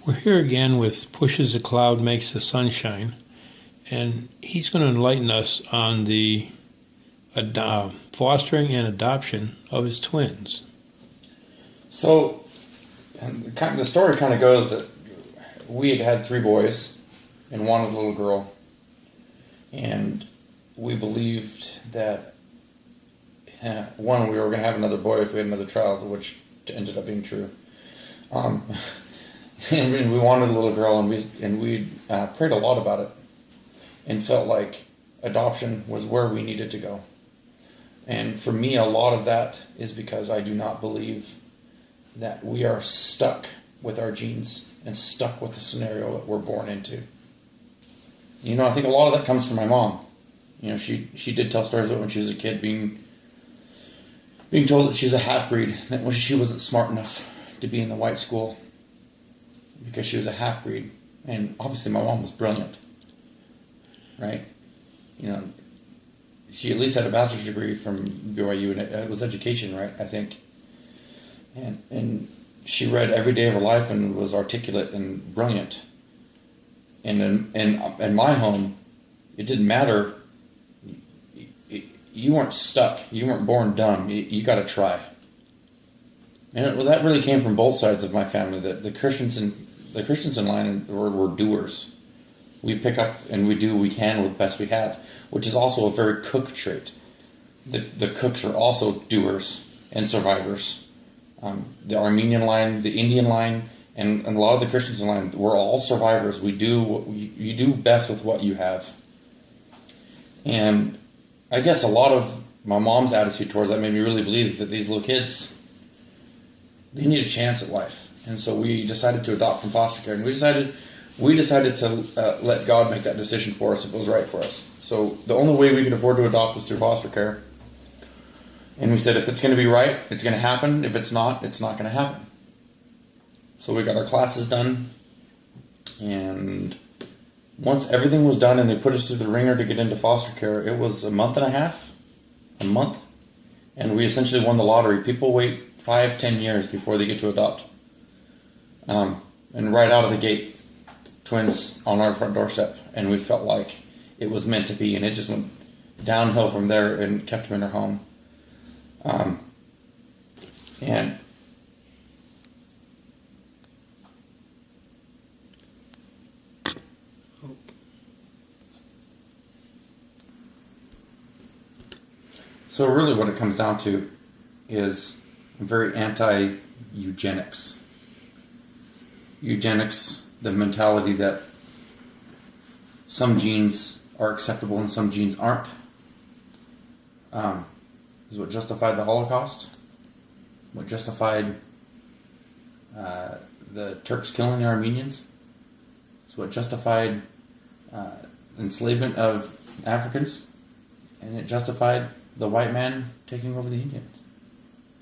We're here again with Pushes the Cloud Makes the Sunshine, and he's going to enlighten us on the fostering and adoption of his twins. So, the story kind of goes that we had 3 boys and wanted a little girl, and we believed that one, we were going to have another boy if we had another child, which ended up being true. And we wanted a little girl, and we prayed a lot about it, and felt like adoption was where we needed to go. And for me, a lot of that is because I do not believe that we are stuck with our genes and stuck with the scenario that we're born into. You know, I think a lot of that comes from my mom. You know, she did tell stories about when she was a kid being told that she's a half-breed, that she wasn't smart enough to be in the white school because she was a half-breed. And obviously my mom was brilliant, right? You know, she at least had a bachelor's degree from BYU, and it was education, right, I think. And she read every day of her life and was articulate and brilliant. And in my home, it didn't matter. You weren't stuck. You weren't born dumb. You got to try. And that really came from both sides of my family. The Christians in line were doers. We pick up and we do what we can with the best we have, which is also a very cook trait. The cooks are also doers and survivors. The Armenian line, the Indian line, and a lot of the Christians in line, we're all survivors. We do what you do best with what you have. And I guess a lot of my mom's attitude towards that made me really believe that these little kids, they need a chance at life. And so we decided to adopt from foster care, and we decided to let God make that decision for us if it was right for us. So the only way we could afford to adopt was through foster care. And we said, if it's going to be right, it's going to happen. If it's not going to happen. So we got our classes done, and once everything was done and they put us through the ringer to get into foster care, it was a month, and we essentially won the lottery. People wait 5-10 years before they get to adopt. And right out of the gate, twins on our front doorstep, and we felt like it was meant to be, and it just went downhill from there and kept them in their home. And so really what it comes down to is very anti-eugenics. Eugenics, the mentality that some genes are acceptable and some genes aren't, is what justified the Holocaust, what justified the Turks killing the Armenians. It's what justified enslavement of Africans, and it justified the white man taking over the Indians.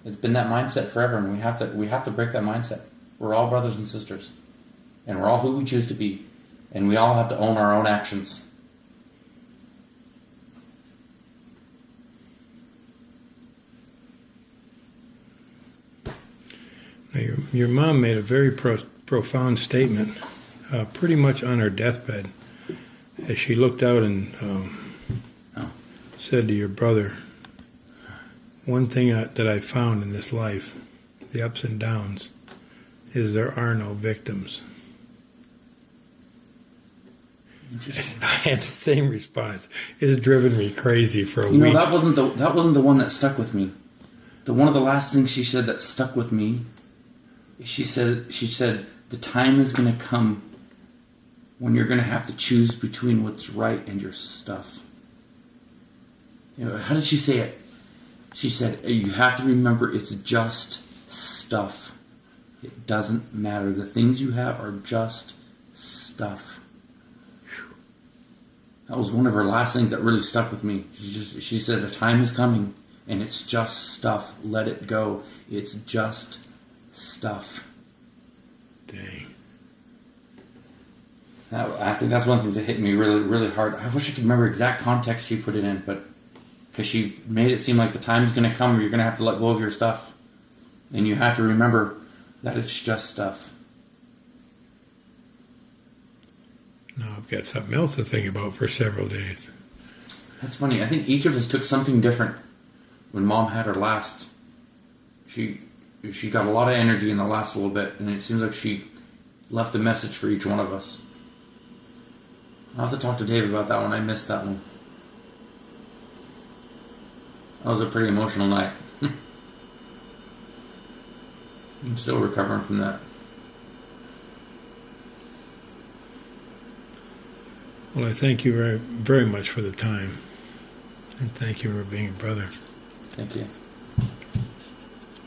It's been that mindset forever, and we have to break that mindset. We're all brothers and sisters, and we're all who we choose to be, and we all have to own our own actions. Now, your mom made a very profound statement, pretty much on her deathbed, as she looked out and said to your brother, "One thing that I found in this life, the ups and downs, is there are no victims." I had the same response. It's driven me crazy for a week. You know, that wasn't the one that stuck with me. One of the last things she said that stuck with me, she said the time is going to come when you're going to have to choose between what's right and your stuff. You know, how did she say it? She said, you have to remember it's just stuff. It doesn't matter. The things you have are just stuff. That was one of her last things that really stuck with me. She said, the time is coming and it's just stuff. Let it go. It's just stuff. Dang. I think that's one thing that hit me really, really hard. I wish I could remember exact context she put it in, but because she made it seem like the time is going to come where you're going to have to let go of your stuff. And you have to remember that it's just stuff. I've got something else to think about for several days. That's funny. I think each of us took something different when Mom had her last. She got a lot of energy in the last little bit, and it seems like she left a message for each one of us. I'll have to talk to Dave about that one. I missed that one. That was a pretty emotional night. I'm still recovering from that. Well, I thank you very, very much for the time. And thank you for being a brother. Thank you.